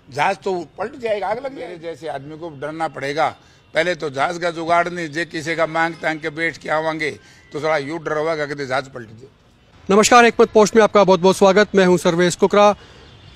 जहाज तो पलट जाएगा, आग लग जाएगा। जैसे आदमी को डरना पड़ेगा, पहले तो जहाज का जुगाड़ नहीं, जे किसी का मांग तांग के बैठ के आवांगे तो थोड़ा यू डर होगा कि जहाज पलट जाए। नमस्कार, एक मत पोस्ट में आपका बहुत बहुत स्वागत। मैं हूं सर्वेश कुकरा।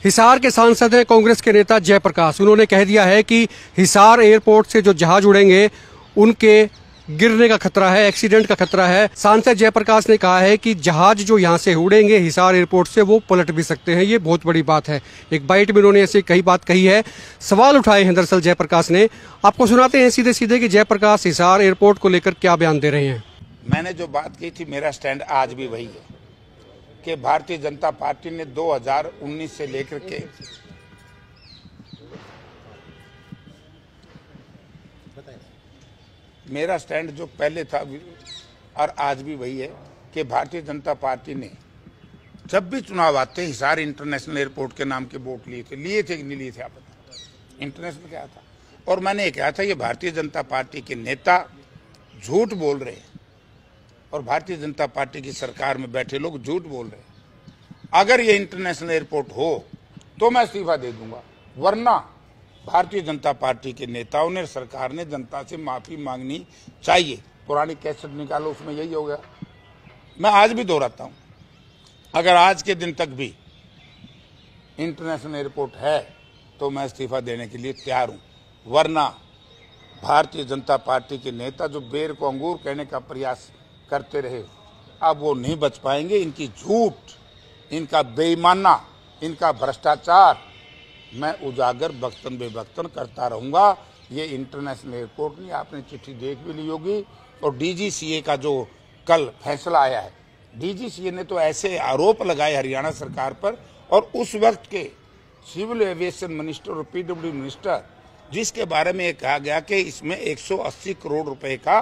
हिसार के सांसद हैं कांग्रेस के नेता जयप्रकाश। उन्होंने कह दिया है कि हिसार एयरपोर्ट से जो जहाज उड़ेंगे उनके गिरने का खतरा है, एक्सीडेंट का खतरा है। सांसद जयप्रकाश ने कहा है कि जहाज जो यहां से उड़ेंगे हिसार एयरपोर्ट से वो पलट भी सकते हैं। ये बहुत बड़ी बात है। एक बाइट में उन्होंने ऐसी कई बात कही है, सवाल उठाए हैं दरअसल जयप्रकाश ने। आपको सुनाते हैं सीधे सीधे कि जयप्रकाश हिसार एयरपोर्ट को लेकर क्या बयान दे रहे हैं। मैंने जो बात की थी, मेरा स्टैंड आज भी वही है कि भारतीय जनता पार्टी ने 2019 से लेकर के मेरा स्टैंड जो पहले था और आज भी वही है कि भारतीय जनता पार्टी ने जब भी चुनाव आते हिसार इंटरनेशनल एयरपोर्ट के नाम के वोट लिए थे कि नहीं लिए थे, आप बताएं। इंटरनेशनल क्या था? और मैंने ये कहा था ये भारतीय जनता पार्टी के नेता झूठ बोल रहे हैं और भारतीय जनता पार्टी की सरकार में बैठे लोग झूठ बोल रहे हैं। अगर ये इंटरनेशनल एयरपोर्ट हो तो मैं इस्तीफा दे दूंगा, वरना भारतीय जनता पार्टी के नेताओं ने, सरकार ने जनता से माफी मांगनी चाहिए। पुरानी कैसेट निकालो, उसमें यही हो गया। मैं आज भी दोहराता हूं, अगर आज के दिन तक भी इंटरनेशनल एयरपोर्ट है तो मैं इस्तीफा देने के लिए तैयार हूं, वरना भारतीय जनता पार्टी के नेता जो बेर को अंगूर कहने का प्रयास करते रहे, अब वो नहीं बच पाएंगे। इनकी झूठ, इनका बेईमाना, इनका भ्रष्टाचार मैं उजागर बख्तन बेबख्तन करता रहूंगा। ये इंटरनेशनल एयरपोर्ट नहीं, आपने चिट्ठी देख भी ली होगी। और डीजीसीए का जो कल फैसला आया है, डीजीसीए ने तो ऐसे आरोप लगाए हरियाणा सरकार पर, और उस वक्त के सिविल एविएशन मिनिस्टर और पीडब्ल्यू मिनिस्टर, जिसके बारे में कहा गया कि इसमें 180 करोड़ रुपए का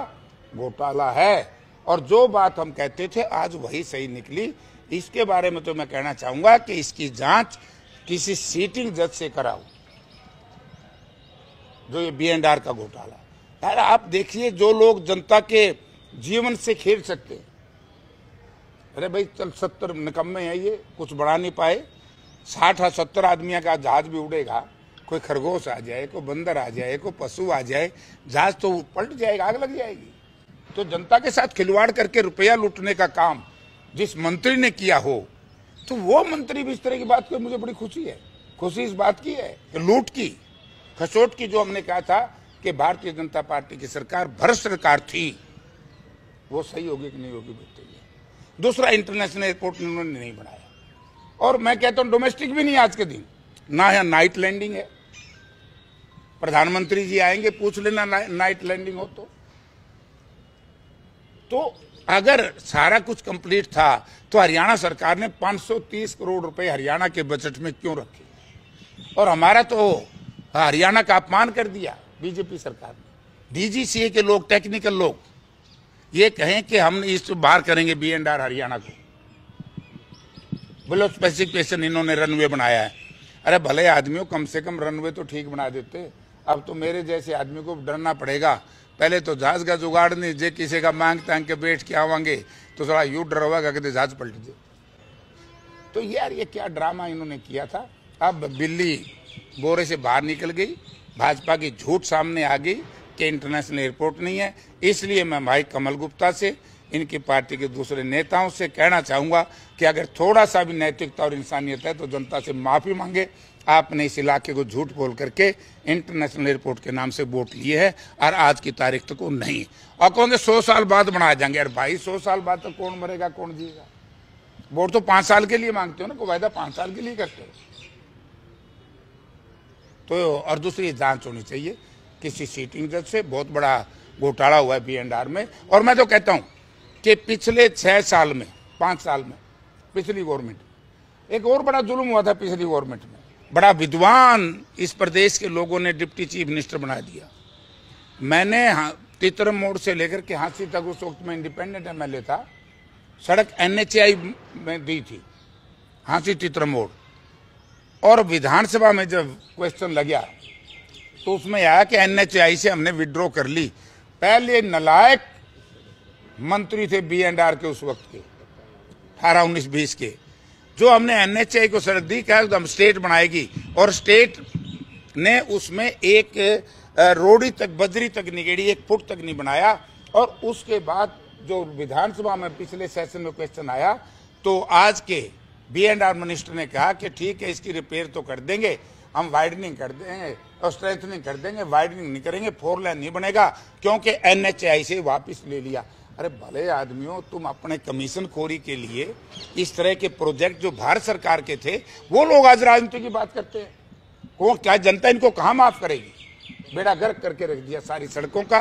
घोटाला है। और जो बात हम कहते थे आज वही सही निकली। इसके बारे में तो मैं कहना चाहूंगा कि इसकी जांच किसी सीटिंग जज से कराओ, जो ये B&R का घोटाला। यार आप देखिए, जो लोग जनता के जीवन से खेल सकते हैं, अरे भाई चल 70 निकम्मे हैं, ये कुछ बढ़ा नहीं पाए। 60 या 70 आदमियों का जहाज भी उड़ेगा, कोई खरगोश आ जाए, कोई बंदर आ जाए, कोई पशु आ जाए, जहाज तो पलट जाएगा, आग लग जाएगी। तो जनता के साथ खिलवाड़ करके रुपया लूटने का काम जिस मंत्री ने किया हो, तो वो मंत्री भी इस तरह की बात को, मुझे बड़ी खुशी है। खुशी इस बात की है कि लूट की, खसोट की, जो हमने कहा था कि भारतीय जनता पार्टी की सरकार भ्रष्ट सरकार थी, वो सही होगी कि नहीं होगी बताइए। दूसरा, इंटरनेशनल एयरपोर्ट उन्होंने नहीं बनाया, और मैं कहता हूं डोमेस्टिक भी नहीं आज के दिन, ना यहाँ नाइट लैंडिंग है। प्रधानमंत्री जी आएंगे, पूछ लेना नाइट लैंडिंग हो तो अगर सारा कुछ कंप्लीट था तो हरियाणा सरकार ने 530 करोड़ रुपए हरियाणा के बजट में क्यों रखे? और हमारा तो हरियाणा का अपमान कर दिया बीजेपी सरकार ने। डीजीसीए के लोग, टेक्निकल लोग ये कहें कि हम इस बाहर करेंगे B&R हरियाणा को, बोलो स्पेसिफिकेशन इन्होंने रनवे बनाया है। अरे भले आदमियों, कम से कम रनवे तो ठीक बना देते। अब तो मेरे जैसे आदमी को डरना पड़ेगा, पहले तो जहाज का जुगाड़ नहीं, जे किसी का मांग तांग के बैठ के आवांगे तो थोड़ा यू डर होगा कि जहाज पलट जाए। तो यार ये क्या ड्रामा इन्होंने किया था। अब बिल्ली बोरे से बाहर निकल गई, भाजपा की झूठ सामने आ गई कि इंटरनेशनल एयरपोर्ट नहीं है। इसलिए मैं भाई कमल गुप्ता से, इनकी पार्टी के दूसरे नेताओं से कहना चाहूंगा कि अगर थोड़ा सा भी नैतिकता और इंसानियत है तो जनता से माफी मांगे। आपने इस इलाके को झूठ बोल करके इंटरनेशनल एयरपोर्ट के नाम से वोट लिए है, और आज की तारीख तक वो नहीं, और कहोगे 100 साल बाद बनाया जाएंगे। अरे भाई 100 साल बाद तक कौन मरेगा, कौन जिएगा? वोट तो 5 साल के लिए मांगते हो ना, कोई वायदा 5 साल के लिए करते हो। तो और दूसरी जांच होनी चाहिए किसी सीटिंग जज से। बहुत बड़ा घोटाला हुआ है B&R में। और मैं तो कहता हूं कि पिछले 6 साल में, 5 साल में, पिछली गवर्नमेंट, एक और बड़ा जुल्म हुआ था पिछली गवर्नमेंट में। बड़ा विद्वान इस प्रदेश के लोगों ने डिप्टी चीफ मिनिस्टर बना दिया। मैंने तितरम मोड़ से लेकर के हांसी तक, उस वक्त में इंडिपेंडेंट MLA था, सड़क NHAI में दी थी, हांसी तितरम मोड़। और विधानसभा में जब क्वेश्चन लगा तो उसमें आया कि NHAI से हमने विड्रॉ कर ली। पहले नालायक मंत्री थे B&R के उस वक्त के, 18, 19, 20 के, जो हमने NHAI को सड़क दी, क्या हम स्टेट बनाएगी, और स्टेट ने उसमें एक रोड़ी तक, बजरी तक निगेड़ी, 1 फुट तक नहीं बनाया। और उसके बाद जो विधानसभा में पिछले सेशन में क्वेश्चन आया तो आज के B&R मिनिस्टर ने कहा कि ठीक है, इसकी रिपेयर तो कर देंगे, हम वाइडनिंग कर देंगे और स्ट्रेंथनिंग कर देंगे, वाइडनिंग नहीं करेंगे, 4 लेन नहीं बनेगा क्योंकि NHAI से वापस ले लिया। अरे भले आदमियों, तुम अपने कमीशन खोरी के लिए इस तरह के प्रोजेक्ट जो भारत सरकार के थे, वो लोग आज राजनीति की बात करते हैं। वो क्या जनता इनको कहाँ माफ करेगी? बेड़ा गर्क करके रख दिया सारी सड़कों का।